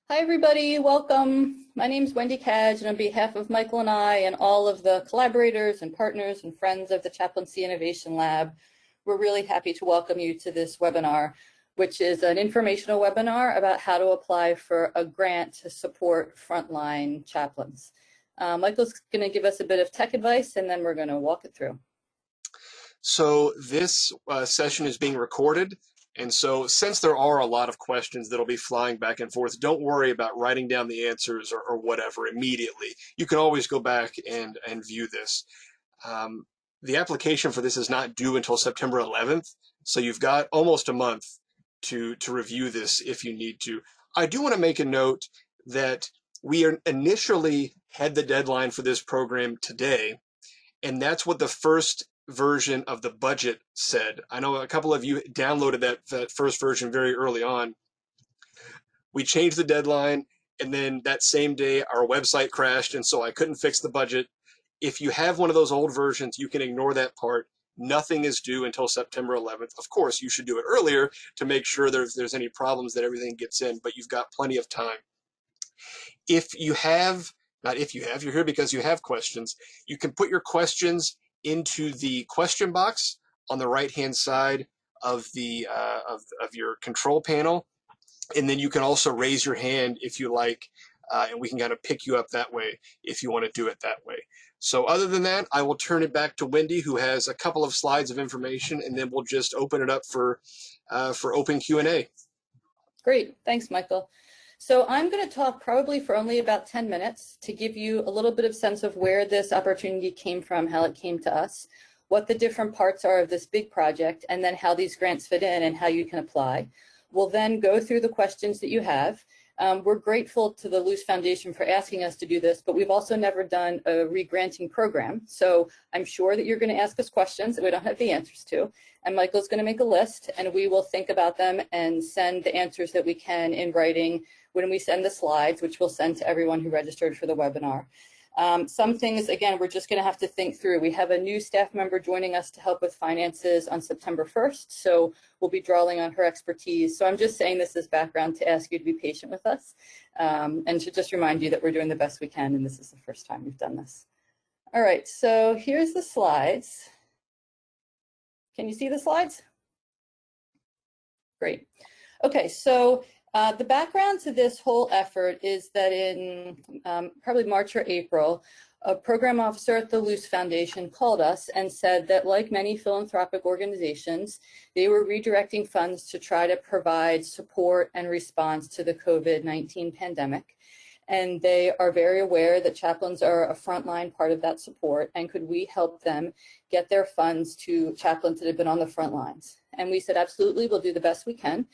Hi, everybody. Welcome. My name is Wendy Cadge, and on behalf of Michael and I and all of the collaborators and partners and friends of the Chaplaincy Innovation Lab, we're really happy to welcome you to this webinar, which is an informational webinar about how to apply for a grant to support frontline chaplains. Michael's going to give us a bit of tech advice, and then we're going to walk it through. So this session is being recorded. And so since there are a lot of questions that'll be flying back and forth, don't worry about writing down the answers or whatever immediately. You can always go back and view this. The application for this is not due until September 11th. So you've got almost a month to review this if you need to. I do want to make a note that we initially had the deadline for this program today, and that's what the first version of the budget said. I know a couple of you downloaded that first version very early on. We changed the deadline, and then that same day our website crashed, and so I couldn't fix the budget. If you have one of those old versions, you can ignore that part. Nothing is due until September 11th. Of course, you should do it earlier to make sure there's any problems that everything gets in, but you've got plenty of time. If you have, not if you have, you're here because you have questions, you can put your questions into the question box on the right-hand side of the of your control panel, and then you can also raise your hand if you like, and we can kind of pick you up that way if you want to do it that way. So other than that, I will turn it back to Wendy, who has a couple of slides of information, and then we'll just open it up for open Q&A. Great, thanks, Michael. So I'm going to talk probably for only about 10 minutes to give you a little bit of sense of where this opportunity came from, how it came to us, what the different parts are of this big project, and then how these grants fit in and how you can apply. We'll then go through the questions that you have. We're grateful to the Luce Foundation for asking us to do this, but we've also never done a regranting program. So I'm sure that you're going to ask us questions that we don't have the answers to. And Michael's going to make a list, and we will think about them and send the answers that we can in writing when we send the slides, which we'll send to everyone who registered for the webinar. Some things, again, we're just going to have to think through. We have a new staff member joining us to help with finances on September 1st, so we'll be drawing on her expertise. So I'm just saying this as background to ask you to be patient with us and to just remind you that we're doing the best we can, and this is the first time we've done this. All right, so here's the slides. Can you see the slides? Great. Okay, so the background to this whole effort is that in probably March or April, a program officer at the Luce Foundation called us and said that, like many philanthropic organizations, they were redirecting funds to try to provide support and response to the COVID-19 pandemic. And they are very aware that chaplains are a frontline part of that support, and could we help them get their funds to chaplains that have been on the front lines? And we said, absolutely, we'll do the best we can.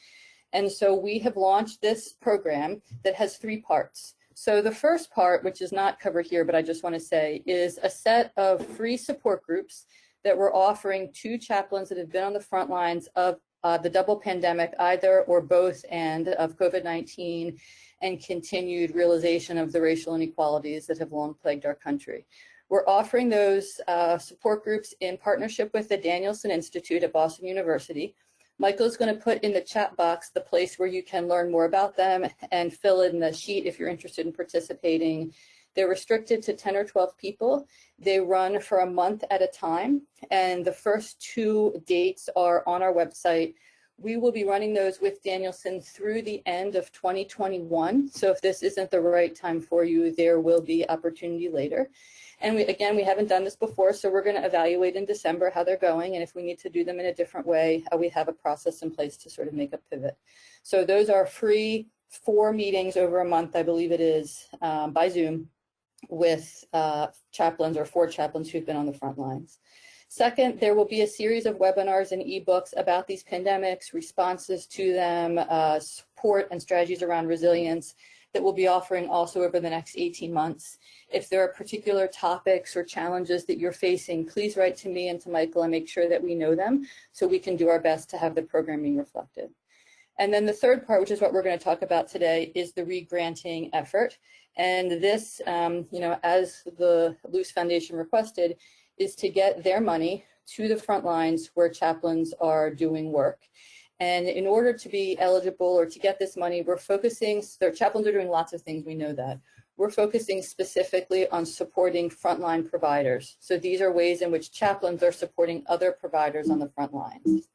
And so we have launched this program that has 3 parts. So the first part, which is not covered here, but I just want to say, is a set of free support groups that we're offering to chaplains that have been on the front lines of the double pandemic, either or both, and of COVID-19 and continued realization of the racial inequalities that have long plagued our country. We're offering those support groups in partnership with the Danielson Institute at Boston University. Michael's going to put in the chat box the place where you can learn more about them and fill in the sheet if you're interested in participating. They're restricted to 10 or 12 people. They run for a month at a time, and the first 2 dates are on our website. We will be running those with Danielson through the end of 2021. So if this isn't the right time for you, there will be opportunity later. And we haven't done this before, so we're going to evaluate in December how they're going, and if we need to do them in a different way, we have a process in place to sort of make a pivot. So those are free 4 meetings over a month, I believe it is, by Zoom with chaplains or 4 chaplains who've been on the front lines. Second, there will be a series of webinars and ebooks about these pandemics, responses to them, support and strategies around resilience that we'll be offering also over the next 18 months. If there are particular topics or challenges that you're facing, please write to me and to Michael and make sure that we know them so we can do our best to have the programming reflected. And then the third part, which is what we're going to talk about today, is the regranting effort. And this, as the Luce Foundation requested, is to get their money to the front lines where chaplains are doing work. And in order to be eligible or to get this money, we're focusing, their chaplains are doing lots of things, we know that. We're focusing specifically on supporting frontline providers. So these are ways in which chaplains are supporting other providers on the front lines.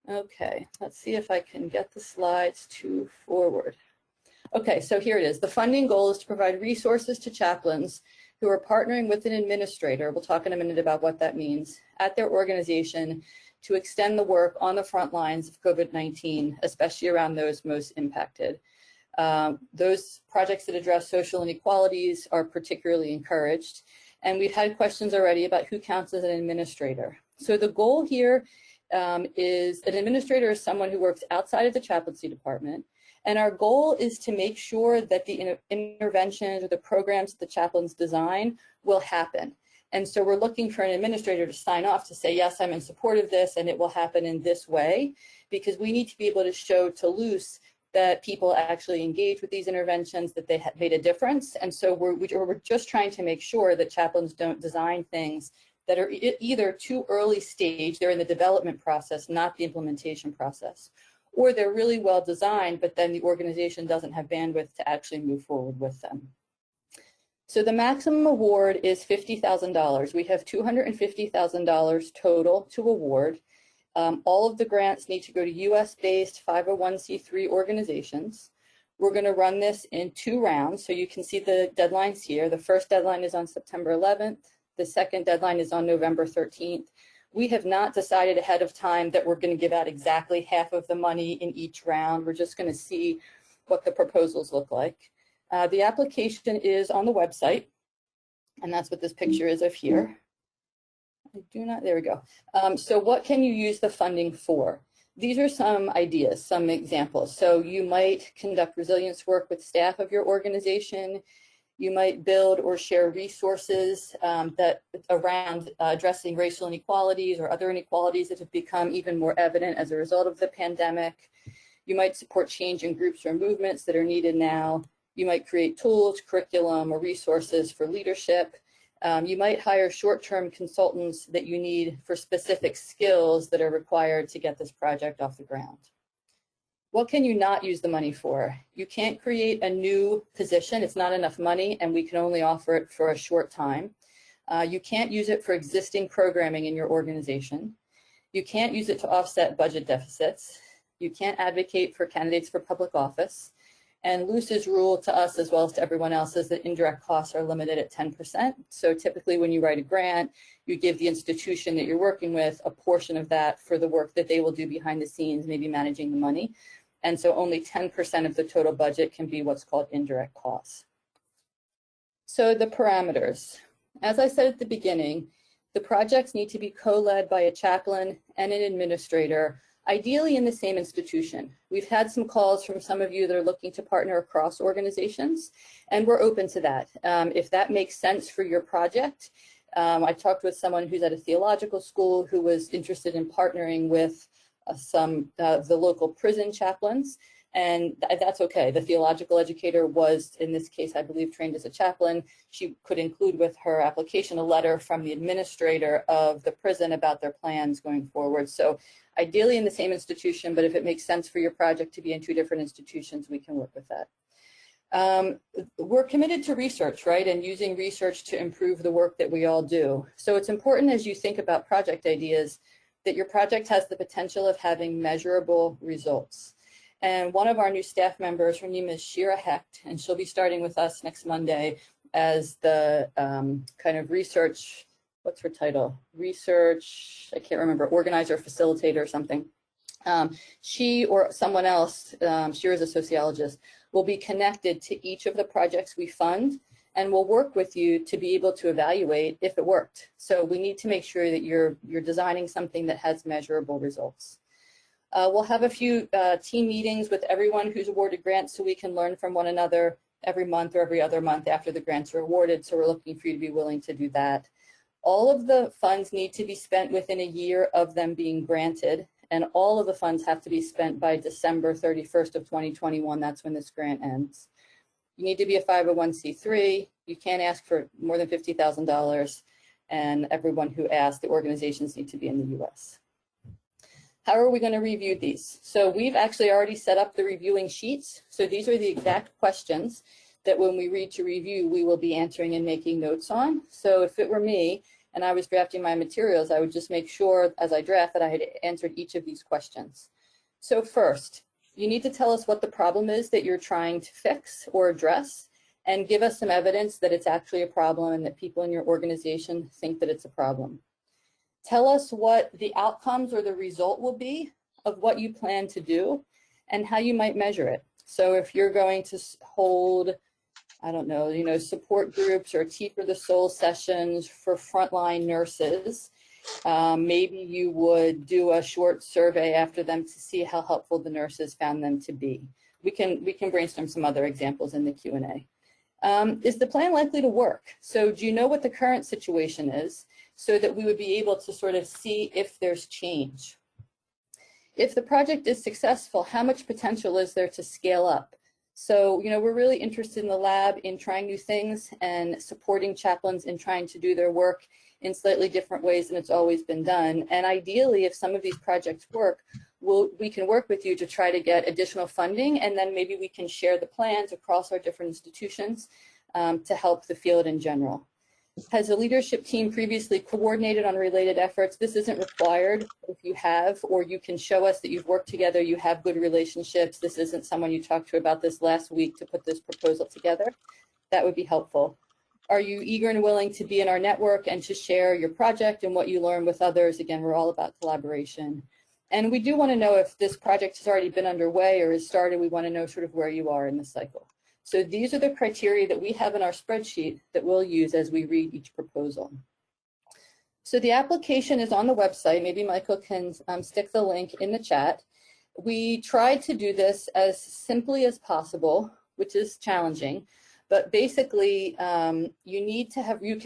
Okay, let's see if I can get the slides to forward. Okay, so here it is. The funding goal is to provide resources to chaplains who are partnering with an administrator, we'll talk in a minute about what that means, at their organization to extend the work on the front lines of COVID-19, especially around those most impacted. Those projects that address social inequalities are particularly encouraged. And we've had questions already about who counts as an administrator. So the goal here is an administrator is someone who works outside of the chaplaincy department. And our goal is to make sure that the interventions or the programs that the chaplains design will happen. And so we're looking for an administrator to sign off to say, yes, I'm in support of this and it will happen in this way, because we need to be able to show to Luce that people actually engage with these interventions, that they have made a difference. And so we're just trying to make sure that chaplains don't design things that are either too early stage, they're in the development process, not the implementation process, or they're really well designed, but then the organization doesn't have bandwidth to actually move forward with them. So the maximum award is $50,000. We have $250,000 total to award. All of the grants need to go to US-based 501c3 organizations. We're going to run this in 2 rounds, so you can see the deadlines here. The first deadline is on September 11th. The second deadline is on November 13th. We have not decided ahead of time that we're going to give out exactly half of the money in each round. We're just going to see what the proposals look like. The application is on the website, and that's what this picture is of here. There we go. So what can you use the funding for? These are some ideas, some examples. So you might conduct resilience work with staff of your organization. You might build or share resources that around addressing racial inequalities or other inequalities that have become even more evident as a result of the pandemic. You might support change in groups or movements that are needed now. You might create tools, curriculum, or resources for leadership. You might hire short-term consultants that you need for specific skills that are required to get this project off the ground. What can you not use the money for? You can't create a new position. It's not enough money, and we can only offer it for a short time. You can't use it for existing programming in your organization. You can't use it to offset budget deficits. You can't advocate for candidates for public office. And Luce's rule to us, as well as to everyone else, is that indirect costs are limited at 10%. So typically when you write a grant, you give the institution that you're working with a portion of that for the work that they will do behind the scenes, maybe managing the money. And so only 10% of the total budget can be what's called indirect costs. So the parameters. As I said at the beginning, the projects need to be co-led by a chaplain and an administrator, ideally in the same institution. We've had some calls from some of you that are looking to partner across organizations, and we're open to that. If that makes sense for your project, I talked with someone who's at a theological school who was interested in partnering with some of the local prison chaplains, and that's okay. The theological educator was, in this case, I believe, trained as a chaplain. She could include with her application a letter from the administrator of the prison about their plans going forward. So ideally in the same institution, but if it makes sense for your project to be in 2 different institutions, we can work with that. We're committed to research, right, and using research to improve the work that we all do. So it's important as you think about project ideas that your project has the potential of having measurable results. And one of our new staff members, her name is Shira Hecht, and she'll be starting with us next Monday as the kind of research, what's her title? Research, I can't remember, organizer, facilitator or something. She or someone else, Shira's a sociologist, will be connected to each of the projects we fund and will work with you to be able to evaluate if it worked. So we need to make sure that you're designing something that has measurable results. We'll have a few team meetings with everyone who's awarded grants so we can learn from one another every month or every other month after the grants are awarded. So we're looking for you to be willing to do that. All of the funds need to be spent within a year of them being granted, and all of the funds have to be spent by December 31st of 2021. That's when this grant ends. You need to be a 501c3. You can't ask for more than $50,000. And everyone who asks, the organizations need to be in the US. How are we going to review these? So we've actually already set up the reviewing sheets. So these are the exact questions that when we read to review, we will be answering and making notes on. So if it were me and I was drafting my materials, I would just make sure as I draft that I had answered each of these questions. So first, you need to tell us what the problem is that you're trying to fix or address, and give us some evidence that it's actually a problem and that people in your organization think that it's a problem. Tell us what the outcomes or the result will be of what you plan to do and how you might measure it. So if you're going to hold, I don't know, support groups or Tea for the Soul sessions for frontline nurses, maybe you would do a short survey after them to see how helpful the nurses found them to be. We can brainstorm some other examples in the Q&A. Is the plan likely to work? So do you know what the current situation is so that we would be able to sort of see if there's change? If the project is successful, how much potential is there to scale up? So, we're really interested in the lab in trying new things and supporting chaplains in trying to do their work in slightly different ways than it's always been done. And ideally, if some of these projects work, we can work with you to try to get additional funding, and then maybe we can share the plans across our different institutions to help the field in general. Has the leadership team previously coordinated on related efforts? This isn't required. If you have, or you can show us that you've worked together, you have good relationships, this isn't someone you talked to about this last week to put this proposal together, that would be helpful. Are you eager and willing to be in our network and to share your project and what you learn with others? Again, we're all about collaboration. And we do want to know if this project has already been underway or has started. We want to know sort of where you are in the cycle. So these are the criteria that we have in our spreadsheet that we'll use as we read each proposal. So the application is on the website. Maybe Michael can stick the link in the chat. We tried to do this as simply as possible, which is challenging. But basically, you need to do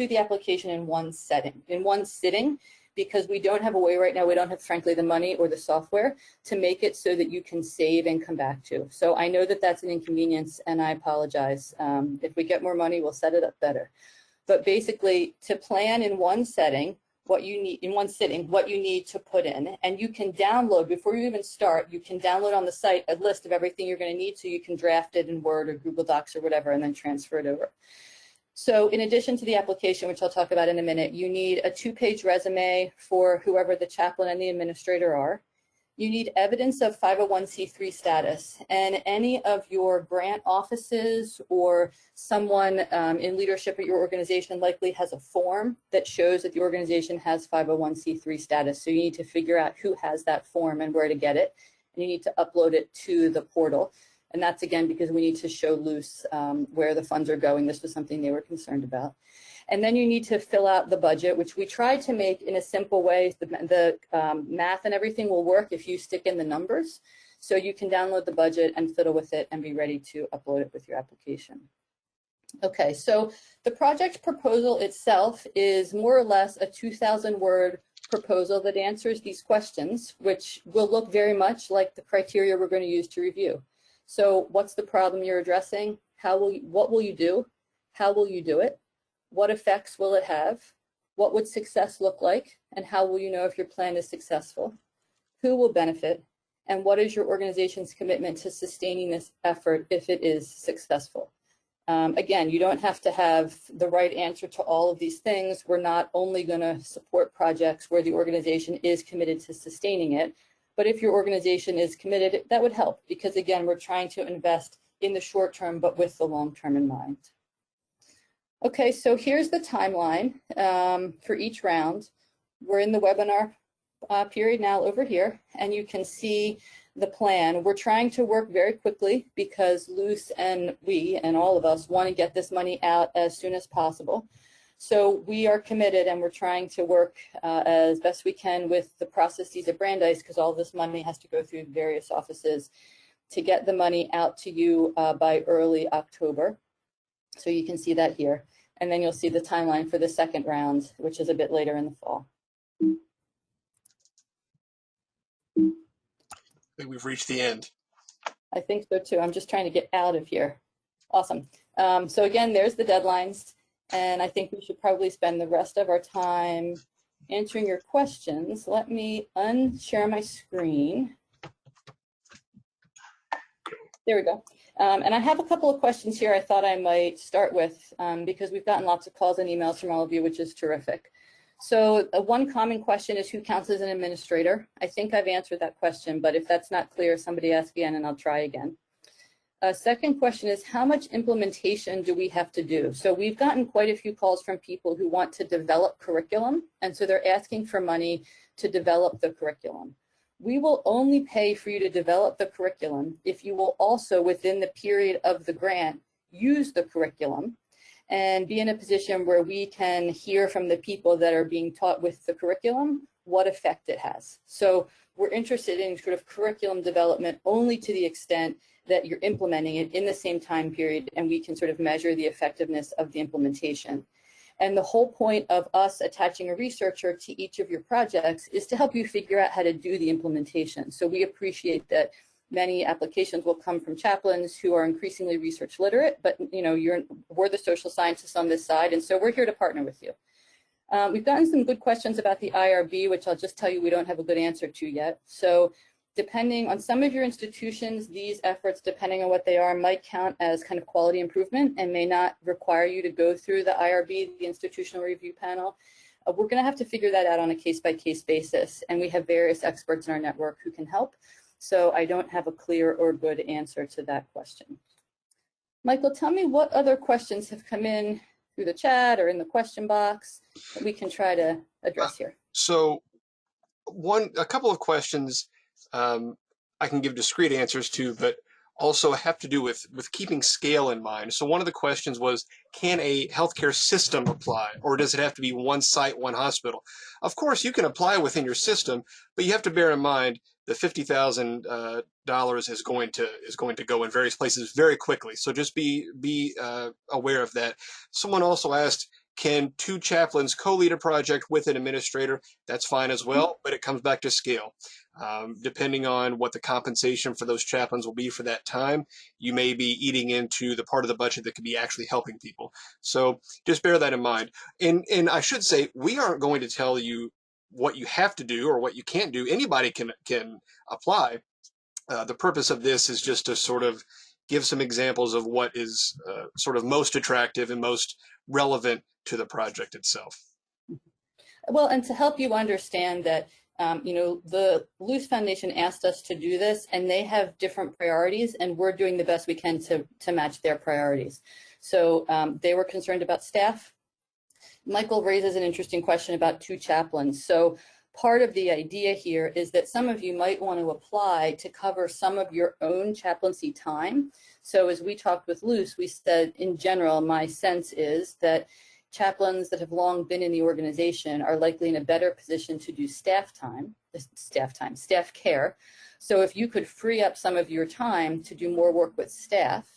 the application in one sitting, because we don't have a way right now, we don't have, frankly, the money or the software to make it so that you can save and come back to. So I know that that's an inconvenience, and I apologize. If we get more money, we'll set it up better. But basically, to plan in one sitting, what you need to put in, and you can download, before you even start, you can download on the site a list of everything you're going to need, so you can draft it in Word or Google Docs or whatever, and then transfer it over. So in addition to the application, which I'll talk about in a minute, you need a 2-page resume for whoever the chaplain and the administrator are. You need evidence of 501c3 status, and any of your grant offices or someone in leadership at your organization likely has a form that shows that the organization has 501c3 status. So you need to figure out who has that form and where to get it, and you need to upload it to the portal. And that's, again, because we need to show Luce where the funds are going. This was something they were concerned about. And then you need to fill out the budget, which we tried to make in a simple way. The math and everything will work if you stick in the numbers. So you can download the budget and fiddle with it and be ready to upload it with your application. Okay, so the project proposal itself is more or less a 2,000-word proposal that answers these questions, which will look very much like the criteria we're going to use to review. So what's the problem you're addressing? What will you do? How will you do it? What effects will it have? What would success look like? And how will you know if your plan is successful? Who will benefit? And what is your organization's commitment to sustaining this effort if it is successful? Again, you don't have to have the right answer to all of these things. We're not only going to support projects where the organization is committed to sustaining it, but if your organization is committed, that would help, because again, we're trying to invest in the short term, but with the long term in mind. Okay, so here's the timeline for each round. We're in the webinar period now over here, and you can see the plan. We're trying to work very quickly because Luce and we and all of us want to get this money out as soon as possible. So we are committed, and we're trying to work as best we can with the processes at Brandeis, because all this money has to go through various offices to get the money out to you by early October. So you can see that here. And then you'll see the timeline for the second round, which is a bit later in the fall. I think we've reached the end. I think so too. I'm just trying to get out of here. Awesome. So again, there's the deadlines. And I think we should probably spend the rest of our time answering your questions, let me unshare my screen. There we go. And I have a couple of questions here I thought I might start with because we've gotten lots of calls and emails from all of you, which is terrific. So one common question is who counts as an administrator? I think I've answered that question, but if that's not clear, somebody ask again and I'll try again. Second question is how much implementation do we have to do? So we've gotten quite a few calls from people who want to develop curriculum, and so they're asking for money to develop the curriculum. We will only pay for you to develop the curriculum if you will also, within the period of the grant, use the curriculum and be in a position where we can hear from the people that are being taught with the curriculum what effect it has. So we're interested in sort of curriculum development only to the extent that you're implementing it in the same time period and we can sort of measure the effectiveness of the implementation. And the whole point of us attaching a researcher to each of your projects is to help you figure out how to do the implementation. So we appreciate that many applications will come from chaplains who are increasingly research literate, but you know, we're the social scientists on this side, and so we're here to partner with you. We've gotten some good questions about the IRB, which I'll just tell you we don't have a good answer to yet. So depending on some of your institutions, these efforts, depending on what they are, might count as kind of quality improvement and may not require you to go through the IRB, the Institutional Review Panel. We're going to have to figure that out on a case-by-case basis, and we have various experts in our network who can help. So I don't have a clear or good answer to that question. Michael, tell me what other questions have come in through the chat or in the question box that we can try to address here. So a couple of questions I can give discrete answers to, but also have to do with keeping scale in mind. So one of the questions was, can a healthcare system apply, or does it have to be one site, one hospital? Of course, you can apply within your system, but you have to bear in mind the $50,000 is going to go in various places very quickly. So just be aware of that. Someone also asked, can two chaplains co-lead a project with an administrator? That's fine as well, but it comes back to scale. Depending on what the compensation for those chaplains will be for that time, you may be eating into the part of the budget that could be actually helping people. So just bear that in mind. And I should say, we aren't going to tell you what you have to do or what you can't do. Anybody can apply. The purpose of this is just to sort of give some examples of what is sort of most attractive and most relevant to the project itself. Well, and to help you understand that, you know, the Luce Foundation asked us to do this, and they have different priorities, and we're doing the best we can to match their priorities. So they were concerned about staff. Michael raises an interesting question about two chaplains. So part of the idea here is that some of you might want to apply to cover some of your own chaplaincy time. So as we talked with Luce, we said, in general, my sense is that chaplains that have long been in the organization are likely in a better position to do staff care. So if you could free up some of your time to do more work with staff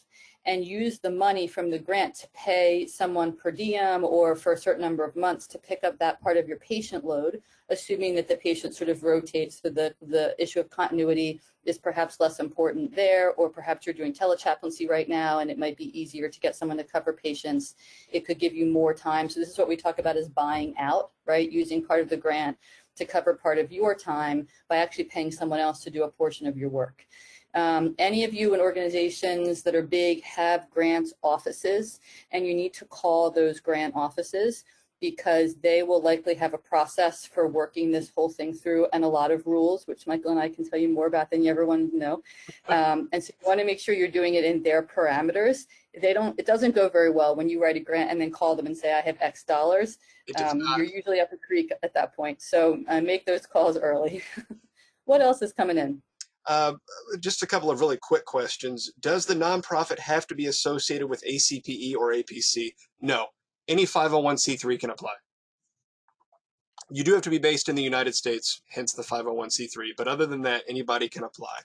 and use the money from the grant to pay someone per diem or for a certain number of months to pick up that part of your patient load, assuming that the patient sort of rotates, so the issue of continuity is perhaps less important there, or perhaps you're doing telechaplaincy right now and it might be easier to get someone to cover patients. It could give you more time. So this is what we talk about as buying out, right? Using part of the grant to cover part of your time by actually paying someone else to do a portion of your work. Any of you in organizations that are big have grants offices, and you need to call those grant offices because they will likely have a process for working this whole thing through and a lot of rules, which Michael and I can tell you more about than you ever want to know. And so you want to make sure you're doing it in their parameters. It doesn't go very well when you write a grant and then call them and say, I have X dollars. You're usually up a creek at that point. So make those calls early. What else is coming in? Just a couple of really quick questions. Does the nonprofit have to be associated with ACPE or APC? No. Any 501c3 can apply. You do have to be based in the United States, hence the 501c3, but other than that, anybody can apply.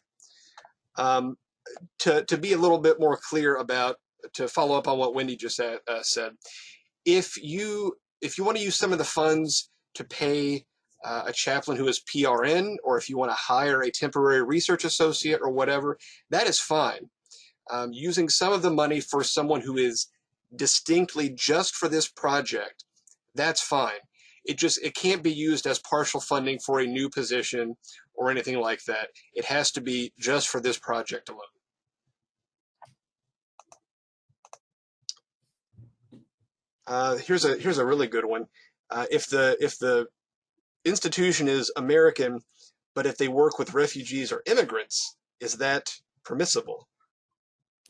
To be a little bit more clear about, to follow up on what Wendy just said, if you want to use some of the funds to pay a chaplain who is PRN, or if you want to hire a temporary research associate or whatever, that is fine. Using some of the money for someone who is distinctly just for this project, that's fine. it can't be used as partial funding for a new position or anything like that. It has to be just for this project alone. Here's a really good one. If the institution is American, but if they work with refugees or immigrants, is that permissible?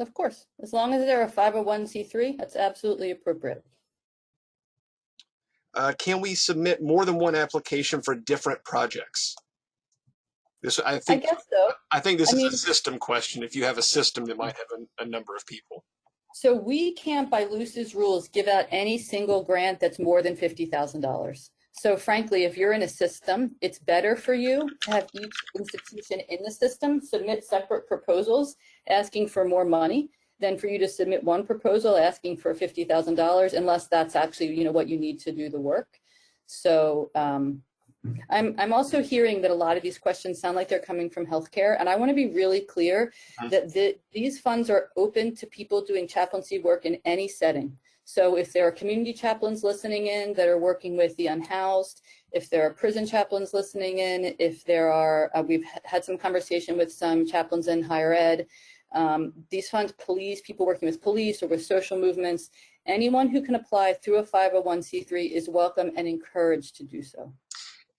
Of course, as long as they're a 501c3, that's absolutely appropriate. Can we submit more than one application for different projects? I guess so. I think this is a system question. If you have a system that might have a number of people. So we can't, by Luce's rules, give out any single grant that's more than $50,000. So frankly, if you're in a system, it's better for you to have each institution in the system submit separate proposals asking for more money than for you to submit one proposal asking for $50,000, unless that's actually, what you need to do the work. So I'm also hearing that a lot of these questions sound like they're coming from healthcare, and I want to be really clear that these funds are open to people doing chaplaincy work in any setting. So if there are community chaplains listening in that are working with the unhoused, if there are prison chaplains listening in, if there are, we've had some conversation with some chaplains in higher ed, these funds, police, people working with police or with social movements, anyone who can apply through a 501c3 is welcome and encouraged to do so.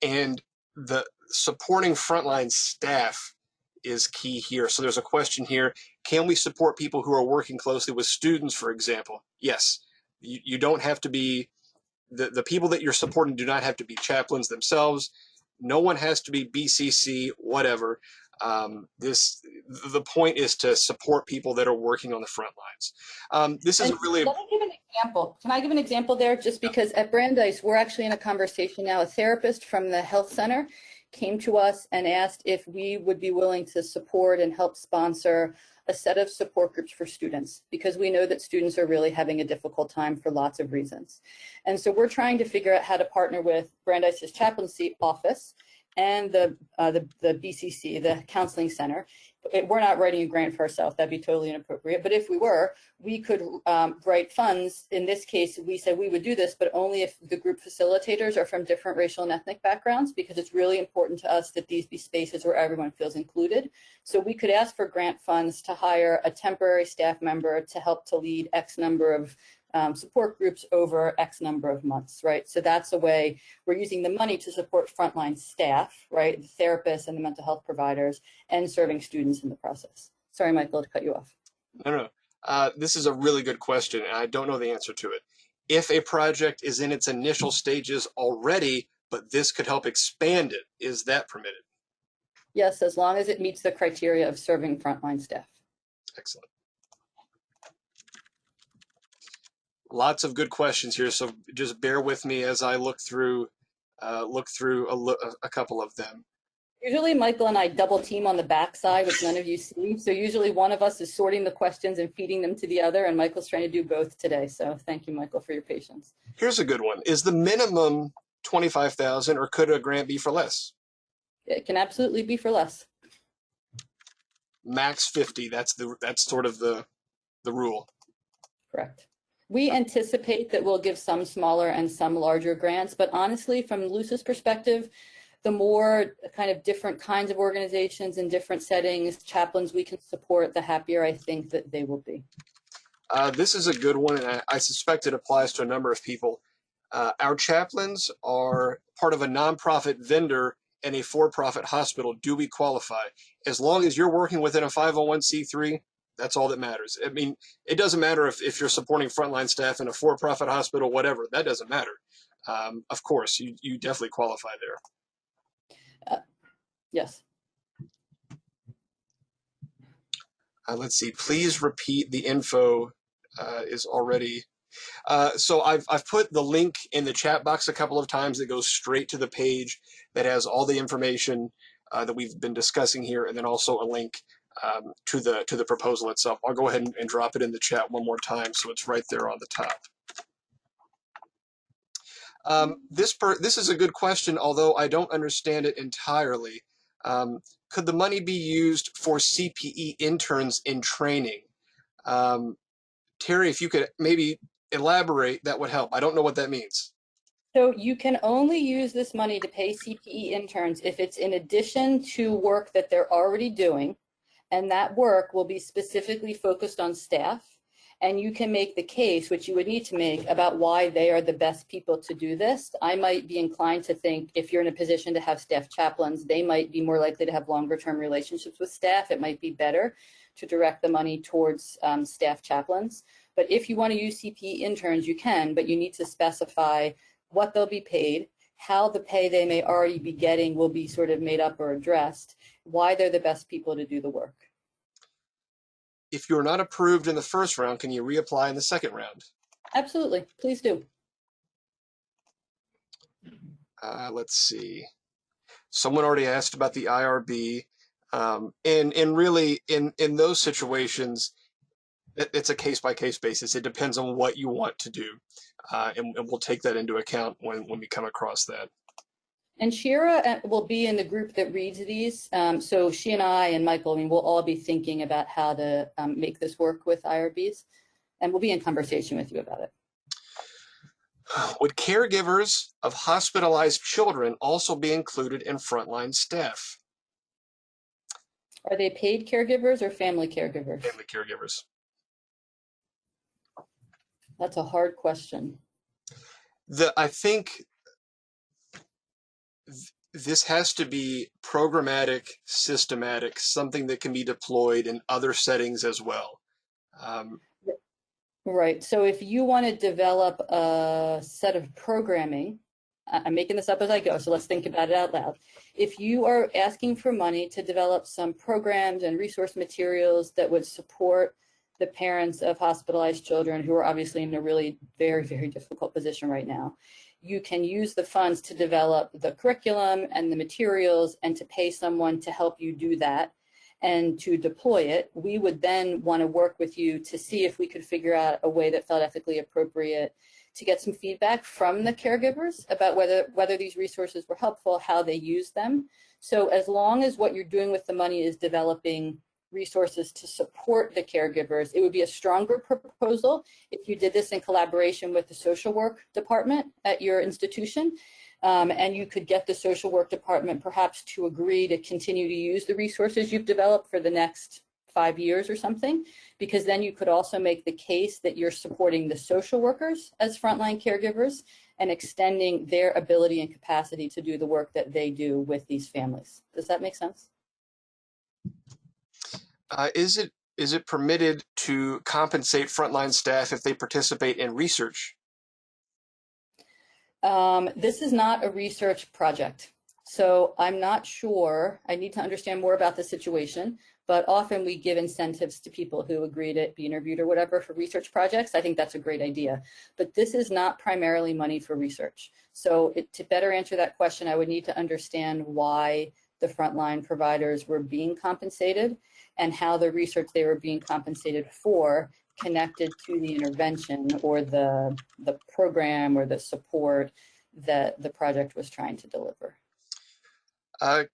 And the supporting frontline staff is key here. So there's a question here. Can we support people who are working closely with students, for example? Yes. You don't have to be, the people that you're supporting do not have to be chaplains themselves. No one has to be BCC, whatever. The point is to support people that are working on the front lines. This is really. Let me give an example. Can I give an example there? Just because at Brandeis, we're actually in a conversation now. A therapist from the health center came to us and asked if we would be willing to support and help sponsor a set of support groups for students, because we know that students are really having a difficult time for lots of reasons. And so we're trying to figure out how to partner with Brandeis's chaplaincy office and the BCC, the counseling center. We're not writing a grant for ourselves. That'd be totally inappropriate. But if we were, we could write funds. In this case, we said we would do this, but only if the group facilitators are from different racial and ethnic backgrounds, because it's really important to us that these be spaces where everyone feels included. So we could ask for grant funds to hire a temporary staff member to help to lead X number of support groups over X number of months, right? So that's a way we're using the money to support frontline staff, right? The therapists and the mental health providers, and serving students in the process. Sorry, Michael, to cut you off. No. This is a really good question, and I don't know the answer to it. If a project is in its initial stages already, but this could help expand it, is that permitted? Yes, as long as it meets the criteria of serving frontline staff. Excellent. Lots of good questions here, so just bear with me as I look through a couple of them. Usually Michael and I double team on the backside, which none of you see. So usually one of us is sorting the questions and feeding them to the other, and Michael's trying to do both today. So thank you, Michael, for your patience. Here's a good one. Is the minimum $25,000, or could a grant be for less? It can absolutely be for less. Max 50. That's sort of the rule. Correct. We anticipate that we'll give some smaller and some larger grants, but honestly, from Luce's perspective, the more kind of different kinds of organizations in different settings, chaplains we can support, the happier I think that they will be. This is a good one, and I suspect it applies to a number of people. Our chaplains are part of a nonprofit vendor and a for-profit hospital. Do we qualify? As long as you're working within a 501c3, that's all that matters. I mean, it doesn't matter if you're supporting frontline staff in a for-profit hospital, whatever. That doesn't matter. Of course, you definitely qualify there. Yes. Let's see. Please repeat the info. Is already. So I've put the link in the chat box a couple of times that goes straight to the page that has all the information that we've been discussing here, and then also a link to the proposal itself. I'll go ahead and drop it in the chat one more time so it's right there on the top. This is a good question, although I don't understand it entirely. Could the money be used for CPE interns in training? Terry, if you could maybe elaborate, that would help. I don't know what that means. So you can only use this money to pay CPE interns if it's in addition to work that they're already doing, and that work will be specifically focused on staff. And you can make the case, which you would need to make, about why they are the best people to do this. I might be inclined to think if you're in a position to have staff chaplains, they might be more likely to have longer term relationships with staff. It might be better to direct the money towards staff chaplains. But if you want to use CPE interns, you can, but you need to specify what they'll be paid, how the pay they may already be getting will be sort of made up or addressed, why they're the best people to do the work. If you're not approved in the first round, can you reapply in the second round? Absolutely, please do. Let's see. Someone already asked about the IRB. And really, in those situations, it's a case-by-case basis. It depends on what you want to do. And we'll take that into account when we come across that. And Shira will be in the group that reads these. So she and I and Michael, I mean, we'll all be thinking about how to make this work with IRBs. And we'll be in conversation with you about it. Would caregivers of hospitalized children also be included in frontline staff? Are they paid caregivers or family caregivers? Family caregivers. That's a hard question. I think this has to be programmatic, systematic, something that can be deployed in other settings as well. Right. So if you want to develop a set of programming, I'm making this up as I go, so let's think about it out loud. If you are asking for money to develop some programs and resource materials that would support the parents of hospitalized children who are obviously in a really very, very difficult position right now, you can use the funds to develop the curriculum and the materials and to pay someone to help you do that and to deploy it. We would then want to work with you to see if we could figure out a way that felt ethically appropriate to get some feedback from the caregivers about whether these resources were helpful, how they use them. So as long as what you're doing with the money is developing resources to support the caregivers, it would be a stronger proposal if you did this in collaboration with the social work department at your institution. And you could get the social work department perhaps to agree to continue to use the resources you've developed for the next 5 years or something, because then you could also make the case that you're supporting the social workers as frontline caregivers and extending their ability and capacity to do the work that they do with these families. Does that make sense? Is it permitted to compensate frontline staff if they participate in research? This is not a research project, so I'm not sure. I need to understand more about the situation, but often we give incentives to people who agree to be interviewed or whatever for research projects. I think that's a great idea, but this is not primarily money for research. So to better answer that question, I would need to understand why the frontline providers were being compensated and how the research they were being compensated for connected to the intervention or the program or the support that the project was trying to deliver.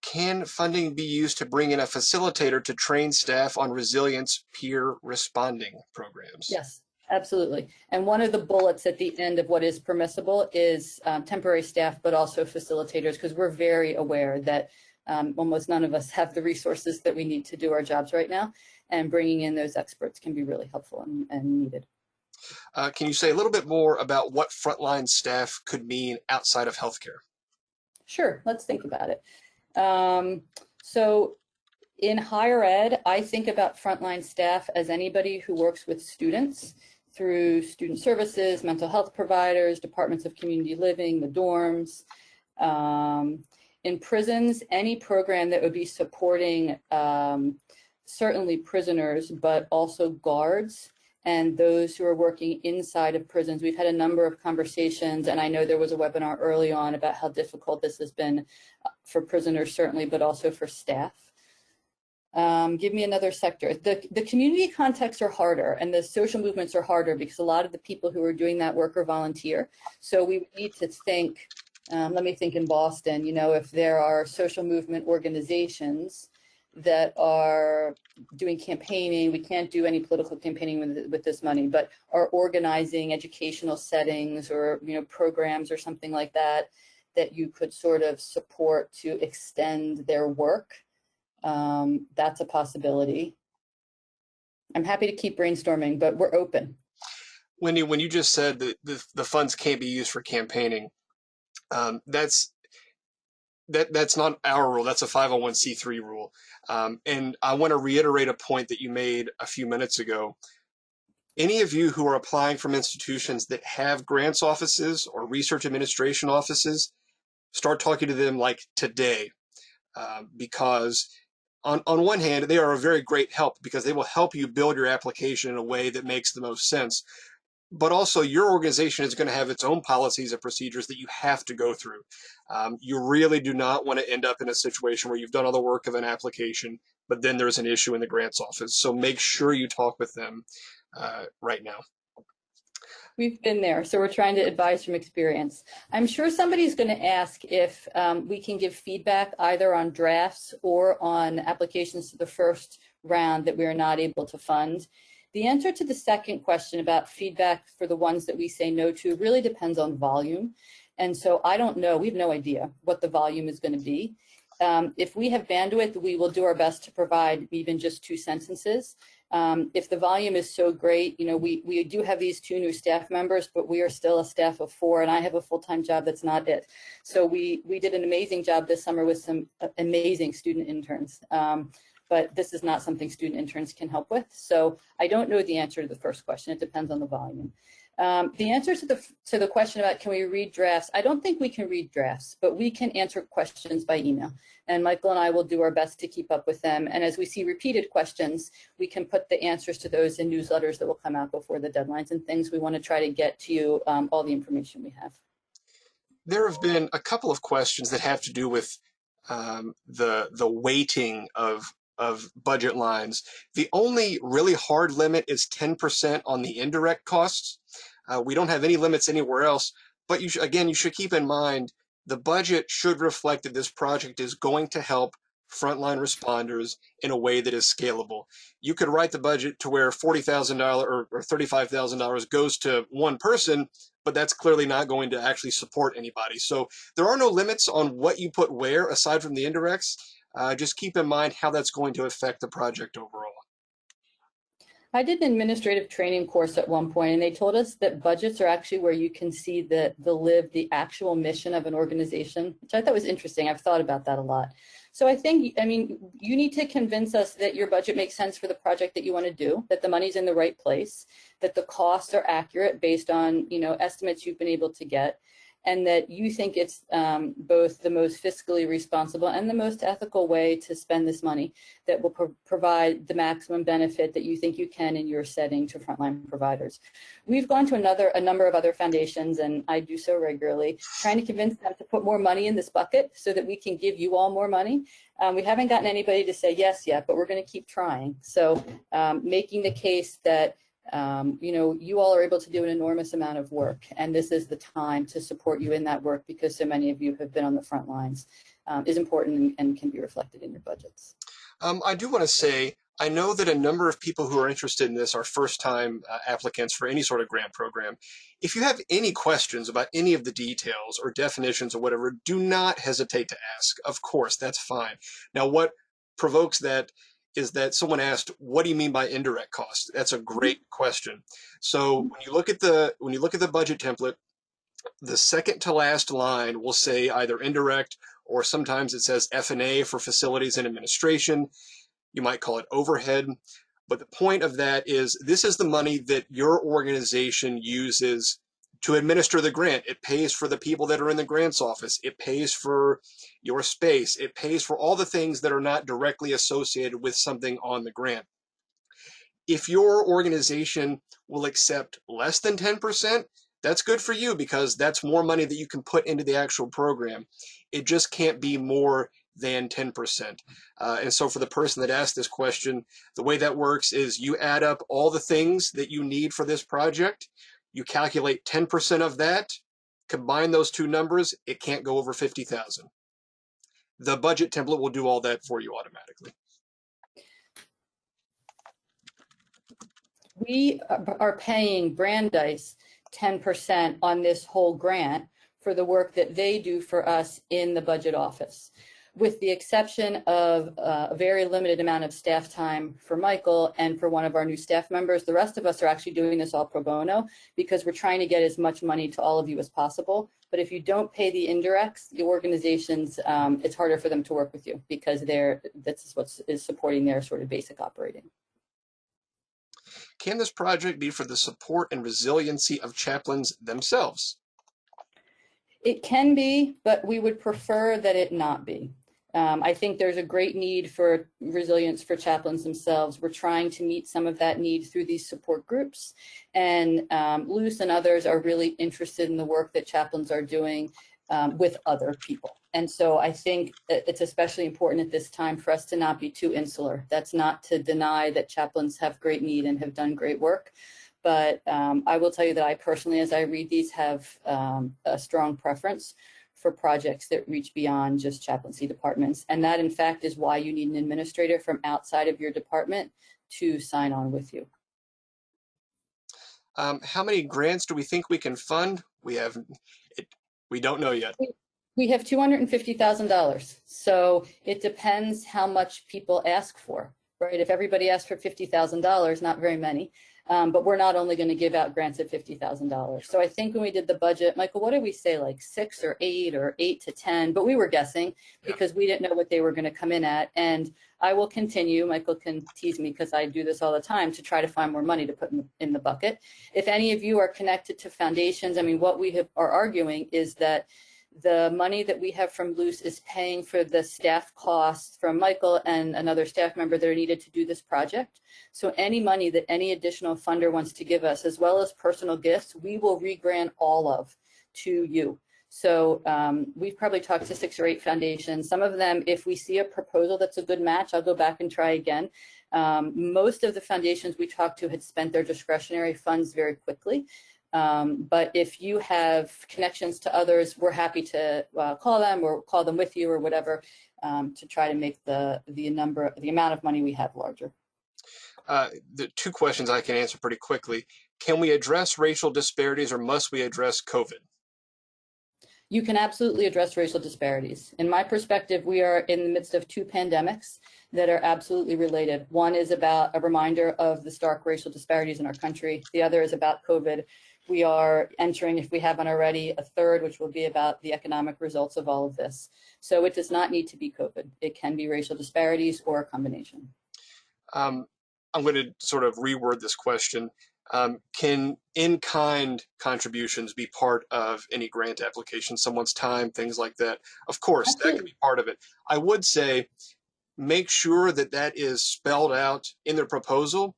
Can funding be used to bring in a facilitator to train staff on resilience peer responding programs? Yes, absolutely. And one of the bullets at the end of what is permissible is temporary staff, but also facilitators, because we're very aware that almost none of us have the resources that we need to do our jobs right now. And bringing in those experts can be really helpful and needed. Can you say a little bit more about what frontline staff could mean outside of healthcare? Sure, let's think about it. So in higher ed, I think about frontline staff as anybody who works with students through student services, mental health providers, departments of community living, the dorms. In prisons, any program that would be supporting certainly prisoners, but also guards and those who are working inside of prisons. We've had a number of conversations, and I know there was a webinar early on about how difficult this has been for prisoners, certainly, but also for staff. Give me another sector. The community contexts are harder, and the social movements are harder because a lot of the people who are doing that work are volunteer. So we need to think, let me think in Boston, you know, if there are social movement organizations that are doing campaigning. We can't do any political campaigning with this money, but are organizing educational settings or, you know, programs or something like that, that you could sort of support to extend their work. That's a possibility. I'm happy to keep brainstorming, but we're open. Wendy, when you just said that the funds can't be used for campaigning, that's not our rule. That's a 501c3 rule. And I want to reiterate a point that you made a few minutes ago. Any of you who are applying from institutions that have grants offices or research administration offices, start talking to them like today, because on one hand, they are a very great help because they will help you build your application in a way that makes the most sense. But also, your organization is going to have its own policies and procedures that you have to go through. You really do not want to end up in a situation where you've done all the work of an application, but then there's an issue in the grants office. So make sure you talk with them right now. We've been there, so we're trying to advise from experience. I'm sure somebody's going to ask if we can give feedback either on drafts or on applications to the first round that we are not able to fund. The answer to the second question about feedback for the ones that we say no to really depends on volume. And so I don't know, we have no idea what the volume is going to be. If we have bandwidth, we will do our best to provide even just 2 sentences. If the volume is so great, you know, we do have these 2 new staff members, but we are still a staff of 4, and I have a full-time job. That's not it. So we did an amazing job this summer with some amazing student interns. But this is not something student interns can help with. So I don't know the answer to the first question. It depends on the volume. The answer to the question about can we read drafts, I don't think we can read drafts, but we can answer questions by email. And Michael and I will do our best to keep up with them. And as we see repeated questions, we can put the answers to those in newsletters that will come out before the deadlines and things. We want to try to get to you all the information we have. There have been a couple of questions that have to do with the weighting of budget lines. The only really hard limit is 10% on the indirect costs. We don't have any limits anywhere else, but you should keep in mind the budget should reflect that this project is going to help frontline responders in a way that is scalable. You could write the budget to where $40,000 or $35,000 goes to one person, but that's clearly not going to actually support anybody. So there are no limits on what you put where aside from the indirects. Just keep in mind how that's going to affect the project overall. I did an administrative training course at one point, and they told us that budgets are actually where you can see the actual mission of an organization, which I thought was interesting. I've thought about that a lot. So I mean, you need to convince us that your budget makes sense for the project that you want to do, that the money's in the right place, that the costs are accurate based on, you know, estimates you've been able to get, and that you think it's both the most fiscally responsible and the most ethical way to spend this money that will provide the maximum benefit that you think you can in your setting to frontline providers. We've gone to a number of other foundations, and I do so regularly, trying to convince them to put more money in this bucket so that we can give you all more money. We haven't gotten anybody to say yes yet, but we're going to keep trying. So making the case that you know, you all are able to do an enormous amount of work, and this is the time to support you in that work because so many of you have been on the front lines, is important and can be reflected in your budgets. I do want to say, I know that a number of people who are interested in this are first-time applicants for any sort of grant program. If you have any questions about any of the details or definitions or whatever, do not hesitate to ask. Of course, that's fine. Now, what provokes that is that someone asked, what do you mean by indirect cost? That's a great question. So when you look at the budget template, the second to last line will say either indirect, or sometimes it says F&A for facilities and administration. You might call it overhead. But the point of that is this is the money that your organization uses to administer the grant. It pays for the people that are in the grants office. It pays for your space. It pays for all the things that are not directly associated with something on the grant. If your organization will accept less than 10%, that's good for you because that's more money that you can put into the actual program. It just can't be more than 10%. And so for the person that asked this question, the way that works is you add up all the things that you need for this project, you calculate 10% of that, combine those two numbers, it can't go over 50,000. The budget template will do all that for you automatically. We are paying Brandeis 10% on this whole grant for the work that they do for us in the budget office, with the exception of a very limited amount of staff time for Michael and for one of our new staff members. The rest of us are actually doing this all pro bono because we're trying to get as much money to all of you as possible. But if you don't pay the indirects, the organizations, it's harder for them to work with you because that's what is supporting their sort of basic operating. Can this project be for the support and resiliency of chaplains themselves? It can be, but we would prefer that it not be. I think there's a great need for resilience for chaplains themselves. We're trying to meet some of that need through these support groups. And Luce and others are really interested in the work that chaplains are doing with other people. And so I think it's especially important at this time for us to not be too insular. That's not to deny that chaplains have great need and have done great work. But I will tell you that I personally, as I read these, have a strong preference for projects that reach beyond just chaplaincy departments. And that, in fact, is why you need an administrator from outside of your department to sign on with you. How many grants do we think we can fund? We don't know yet. We have $250,000. So it depends how much people ask for, right? If everybody asks for $50,000, not very many. But we're not only going to give out grants at $50,000. So I think when we did the budget, Michael, what did we say, like 6 or 8 or 8 to 10? But we were guessing because we didn't know what they were going to come in at. And I will continue, Michael can tease me because I do this all the time, to try to find more money to put in the bucket. If any of you are connected to foundations, I mean, what we are arguing is that the money that we have from Luce is paying for the staff costs from Michael and another staff member that are needed to do this project. So any money that any additional funder wants to give us, as well as personal gifts, we will re-grant all of to you. So we've probably talked to 6 or 8 foundations. Some of them, if we see a proposal that's a good match, I'll go back and try again. Most of the foundations we talked to had spent their discretionary funds very quickly. But if you have connections to others, we're happy to call them or call them with you or whatever to try to make the amount of money we have larger. The 2 questions I can answer pretty quickly. Can we address racial disparities or must we address COVID? You can absolutely address racial disparities. In my perspective, we are in the midst of 2 pandemics that are absolutely related. One is about a reminder of the stark racial disparities in our country. The other is about COVID. We are entering, if we haven't already, a third, which will be about the economic results of all of this. So it does not need to be COVID. It can be racial disparities or a combination. I'm going to sort of reword this question. Can in-kind contributions be part of any grant application, someone's time, things like that? Of course, Absolutely. that can be part of it. I would say make sure that that is spelled out in their proposal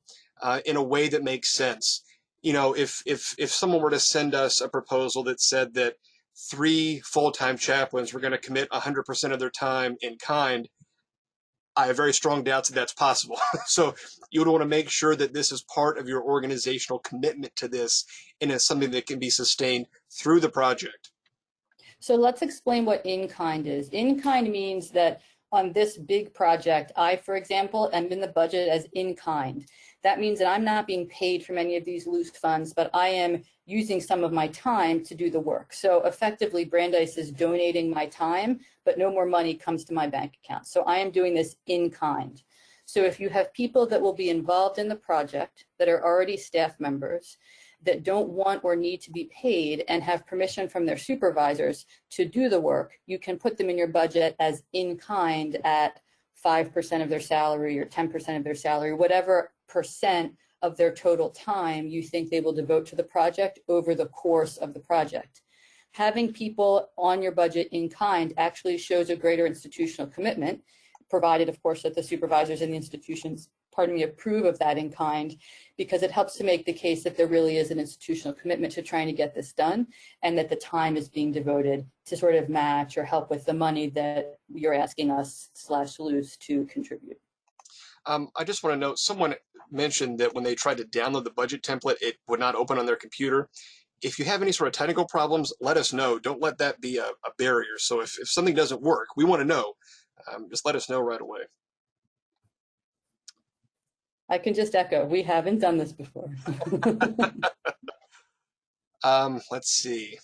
in a way that makes sense. You know, if someone were to send us a proposal that said that 3 full-time chaplains were going to commit 100% of their time in kind, I have very strong doubts that that's possible. So you would want to make sure that this is part of your organizational commitment to this and is something that can be sustained through the project. So let's explain what in-kind is. In-kind means that on this big project, I, for example, am in the budget as in-kind. That means that I'm not being paid from any of these Luce funds, but I am using some of my time to do the work. So effectively, Brandeis is donating my time, but no more money comes to my bank account. So I am doing this in kind. So if you have people that will be involved in the project that are already staff members that don't want or need to be paid and have permission from their supervisors to do the work, you can put them in your budget as in kind at 5% of their salary or 10% of their salary, whatever percent of their total time you think they will devote to the project over the course of the project. Having people on your budget in kind actually shows a greater institutional commitment, provided, of course, that the supervisors and the institutions, approve of that in kind, because it helps to make the case that there really is an institutional commitment to trying to get this done and that the time is being devoted to sort of match or help with the money that you're asking us / Luce to contribute. I just want to note, someone mentioned that when they tried to download the budget template, it would not open on their computer. If you have any sort of technical problems, let us know. Don't let that be a barrier. So if something doesn't work, we want to know. Just let us know right away. I can just echo, we haven't done this before. Let's see.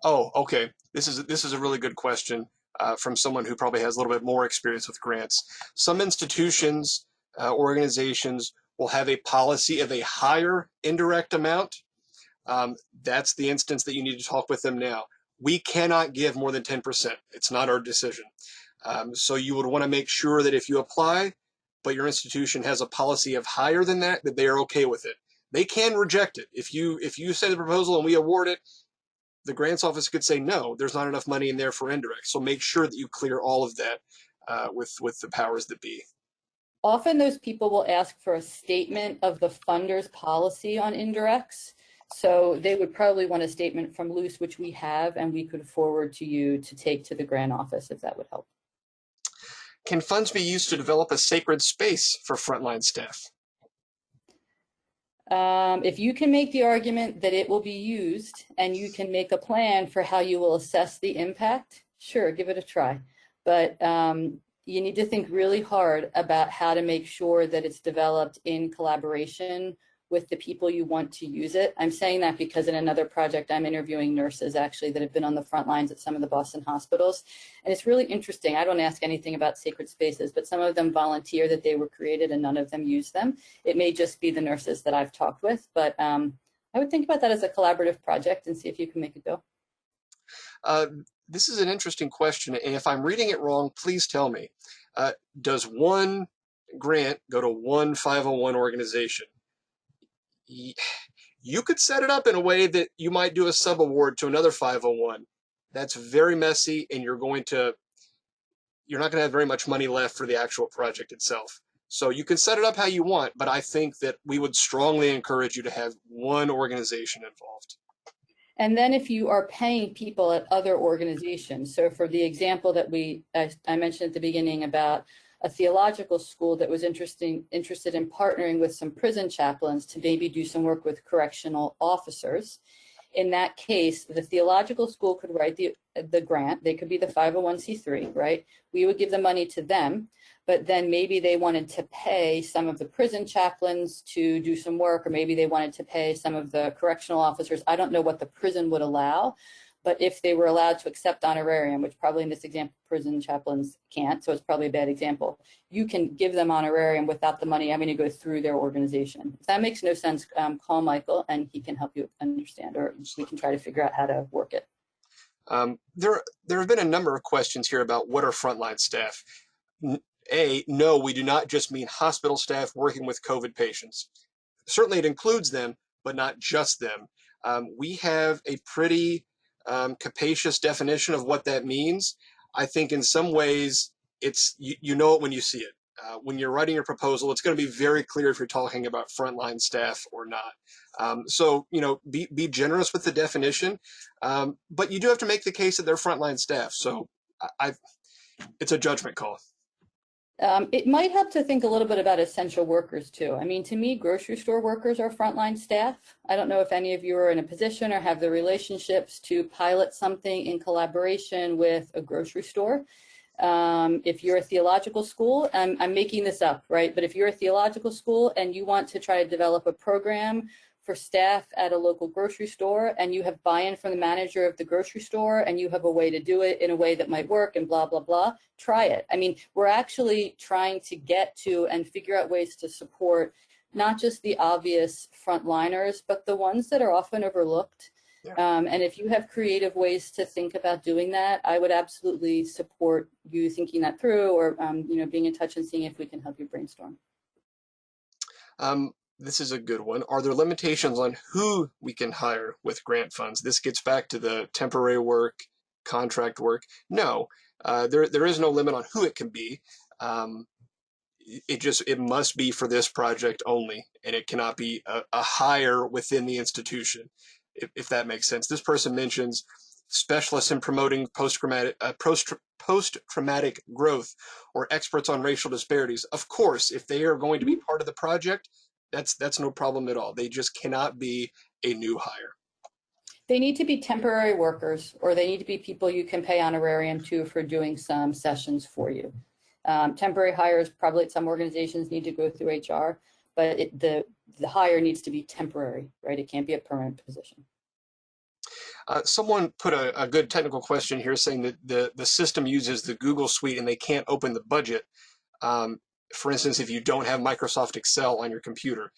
Oh, okay. This is a really good question from someone who probably has a little bit more experience with grants. Some institutions, organizations will have a policy of a higher indirect amount. That's the instance that you need to talk with them now. We cannot give more than 10%. It's not our decision. So you would want to make sure that if you apply, but your institution has a policy of higher than that they are okay with it. They can reject it. If you send the proposal and we award it, the grants office could say, no, there's not enough money in there for indirect. So make sure that you clear all of that with the powers that be. Often those people will ask for a statement of the funder's policy on indirects. So they would probably want a statement from Luce, which we have, and we could forward to you to take to the grant office if that would help. Can funds be used to develop a sacred space for frontline staff? If you can make the argument that it will be used and you can make a plan for how you will assess the impact, sure, give it a try. But you need to think really hard about how to make sure that it's developed in collaboration with the people you want to use it. I'm saying that because in another project, I'm interviewing nurses actually that have been on the front lines at some of the Boston hospitals. And it's really interesting. I don't ask anything about sacred spaces, but some of them volunteer that they were created and none of them use them. It may just be the nurses that I've talked with, but I would think about that as a collaborative project and see if you can make it go. This is an interesting question. And if I'm reading it wrong, please tell me. Does one grant go to one 501 organization? You could set it up in a way that you might do a sub-award to another 501. That's very messy, and you're not going to have very much money left for the actual project itself. So you can set it up how you want, but I think that we would strongly encourage you to have one organization involved. And then if you are paying people at other organizations, so for the example that I mentioned at the beginning about a theological school that was interested in partnering with some prison chaplains to maybe do some work with correctional officers. In that case, the theological school could write the grant. They could be the 501c3, right? We would give the money to them, but then maybe they wanted to pay some of the prison chaplains to do some work, or maybe they wanted to pay some of the correctional officers. I don't know what the prison would allow, but if they were allowed to accept honorarium, which probably in this example, prison chaplains can't, so it's probably a bad example, you can give them honorarium without the money having to go through their organization. If that makes no sense, call Michael and he can help you understand, or we can try to figure out how to work it. There have been a number of questions here about what are frontline staff. No, we do not just mean hospital staff working with COVID patients. Certainly it includes them, but not just them. We have a pretty capacious definition of what that means. I think in some ways it's you know it when you see it. When you're writing your proposal, it's going to be very clear if you're talking about frontline staff or not. So be generous with the definition, but you do have to make the case that they're frontline staff. So it's a judgment call. It might help to think a little bit about essential workers too. I mean, to me, grocery store workers are frontline staff. I don't know if any of you are in a position or have the relationships to pilot something in collaboration with a grocery store. If you're a theological school, I'm making this up, right? But if you're a theological school and you want to try to develop a program for staff at a local grocery store and you have buy-in from the manager of the grocery store and you have a way to do it in a way that might work and blah, blah, blah, try it. I mean, we're actually trying to get to and figure out ways to support not just the obvious frontliners, but the ones that are often overlooked. Yeah. And if you have creative ways to think about doing that, I would absolutely support you thinking that through, or being in touch and seeing if we can help you brainstorm. This is a good one. Are there limitations on who we can hire with grant funds? This gets back to the temporary work, contract work. No, there is no limit on who it can be. It must be for this project only, and it cannot be a hire within the institution, if that makes sense. This person mentions specialists in promoting post-traumatic growth or experts on racial disparities. Of course, if they are going to be part of the project, that's no problem at all. They just cannot be a new hire. They need to be temporary workers, or they need to be people you can pay honorarium to for doing some sessions for you. Temporary hires probably at some organizations need to go through HR, but the hire needs to be temporary, right? It can't be a permanent position. Someone put a good technical question here saying that the system uses the Google Suite and they can't open the budget. For instance, if you don't have Microsoft Excel on your computer.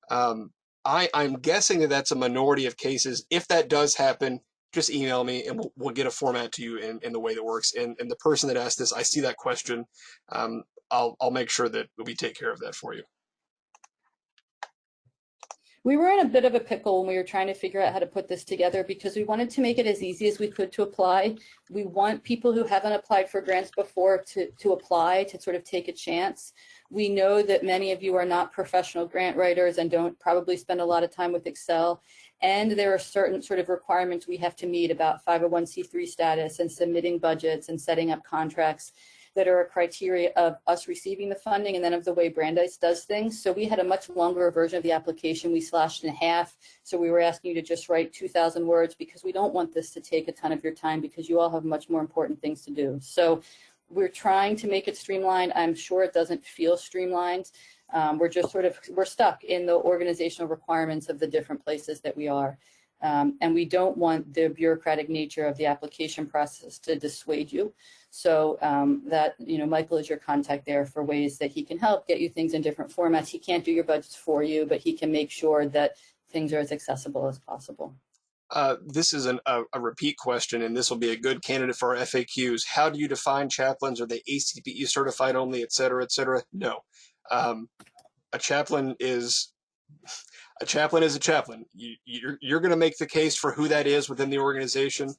I'm guessing that that's a minority of cases. If that does happen, just email me and we'll get a format to you in the way that works. And the person that asked this, I see that question. I'll make sure that we take care of that for you. We were in a bit of a pickle when we were trying to figure out how to put this together because we wanted to make it as easy as we could to apply. We want people who haven't applied for grants before to apply, to sort of take a chance. We know that many of you are not professional grant writers and don't probably spend a lot of time with Excel. And there are certain sort of requirements we have to meet about 501c3 status and submitting budgets and setting up contracts that are a criteria of us receiving the funding and then of the way Brandeis does things. So we had a much longer version of the application. We slashed in half. So we were asking you to just write 2,000 words because we don't want this to take a ton of your time because you all have much more important things to do. So we're trying to make it streamlined. I'm sure it doesn't feel streamlined. We're just we're stuck in the organizational requirements of the different places that we are. And we don't want the bureaucratic nature of the application process to dissuade you. So that, Michael is your contact there for ways that he can help get you things in different formats. He can't do your budgets for you, but he can make sure that things are as accessible as possible. This is a repeat question, and this will be a good candidate for our FAQs. How do you define chaplains? Are they ACPE certified only, et cetera, et cetera? No. A chaplain is a chaplain. You're going to make the case for who that is within the organization.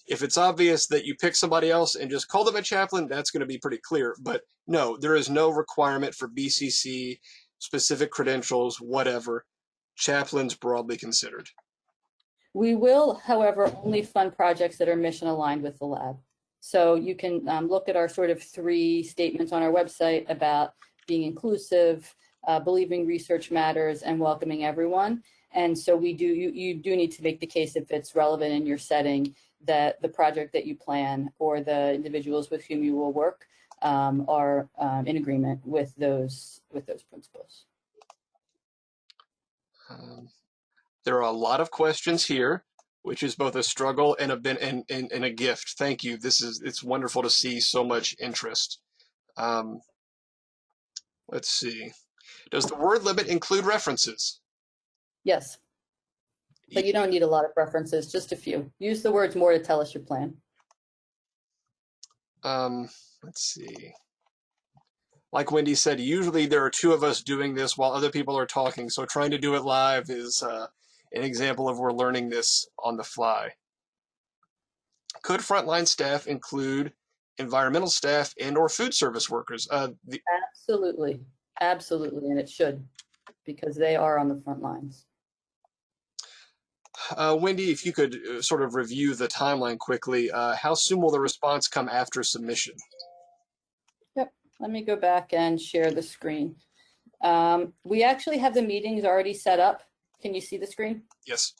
If it's obvious that you pick somebody else and just call them a chaplain, that's going to be pretty clear. But no, there is no requirement for BCC, specific credentials, whatever. Chaplains broadly considered. We will, however, only fund projects that are mission aligned with the lab. So you can look at our sort of 3 statements on our website about being inclusive, believing research matters, and welcoming everyone. And so you do need to make the case if it's relevant in your setting that the project that you plan or the individuals with whom you will work are in agreement with those principles. There are a lot of questions here, which is both a struggle and a gift. Thank you. It's wonderful to see so much interest. Let's see. Does the word limit include references? Yes, but you don't need a lot of references, just a few. Use the words more to tell us your plan. Let's see. Like Wendy said, usually there are 2 of us doing this while other people are talking, so trying to do it live is an example of we're learning this on the fly. Could frontline staff include environmental staff and or food service workers? Absolutely, and it should, because they are on the front lines. Wendy, if you could sort of review the timeline quickly, how soon will the response come after submission? Yep, let me go back and share the screen. We actually have the meetings already set up. Can you see the screen? Yes.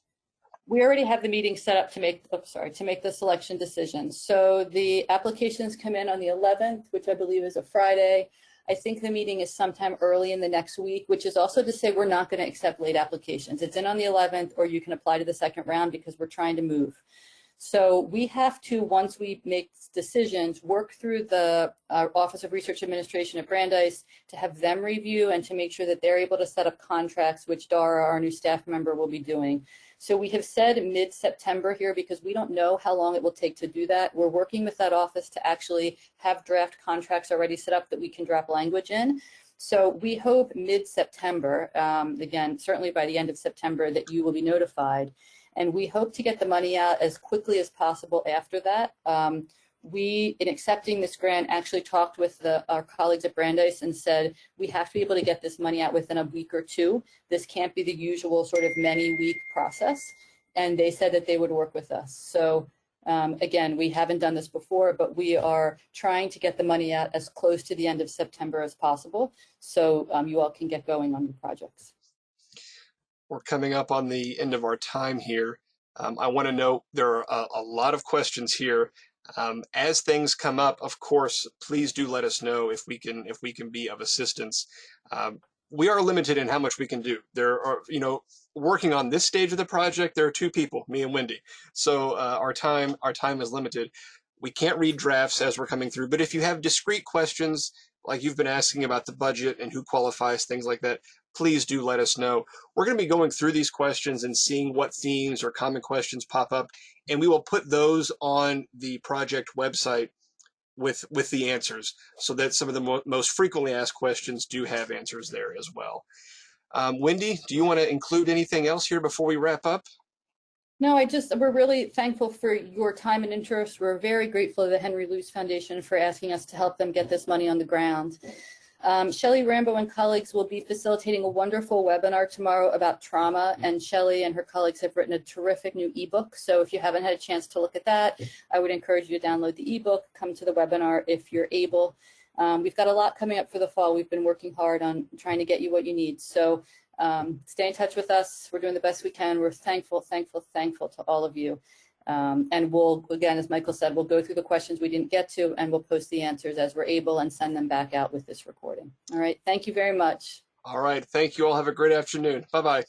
We already have the meeting set up to make the selection decision. So the applications come in on the 11th, which I believe is a Friday. I think the meeting is sometime early in the next week, which is also to say we're not going to accept late applications. It's in on the 11th, or you can apply to the second round because we're trying to move. So we have to, once we make decisions, work through the Office of Research Administration at Brandeis to have them review and to make sure that they're able to set up contracts, which Dara, our new staff member, will be doing. So we have said mid-September here because we don't know how long it will take to do that. We're working with that office to actually have draft contracts already set up that we can drop language in. So we hope mid-September, again, certainly by the end of September, that you will be notified. And we hope to get the money out as quickly as possible after that. We, in accepting this grant, actually talked with our colleagues at Brandeis and said, we have to be able to get this money out within a week or 2. This can't be the usual sort of many-week process. And they said that they would work with us. So again, we haven't done this before, but we are trying to get the money out as close to the end of September as possible. So you all can get going on your projects. We're coming up on the end of our time here. I want to note there are a lot of questions here. As things come up, of course, please do let us know if we can be of assistance. We are limited in how much we can do. There are, working on this stage of the project, there are two people, me and Wendy. So our time is limited. We can't read drafts as we're coming through, but if you have discrete questions, like you've been asking about the budget and who qualifies, things like that, please do let us know. We're going to be going through these questions and seeing what themes or common questions pop up, and we will put those on the project website with the answers, so that some of the most frequently asked questions do have answers there as well. Wendy, do you want to include anything else here before we wrap up? No, we're really thankful for your time and interest. We're very grateful to the Henry Luce Foundation for asking us to help them get this money on the ground. Shelley Rambo and colleagues will be facilitating a wonderful webinar tomorrow about trauma, and Shelley and her colleagues have written a terrific new ebook. So if you haven't had a chance to look at that, I would encourage you to download the ebook, come to the webinar if you're able. We've got a lot coming up for the fall. We've been working hard on trying to get you what you need. So stay in touch with us. We're doing the best we can. We're thankful to all of you. And we'll, again, as Michael said, we'll go through the questions we didn't get to, and we'll post the answers as we're able and send them back out with this recording. All right. Thank you very much. All right. Thank you all. Have a great afternoon. Bye-bye.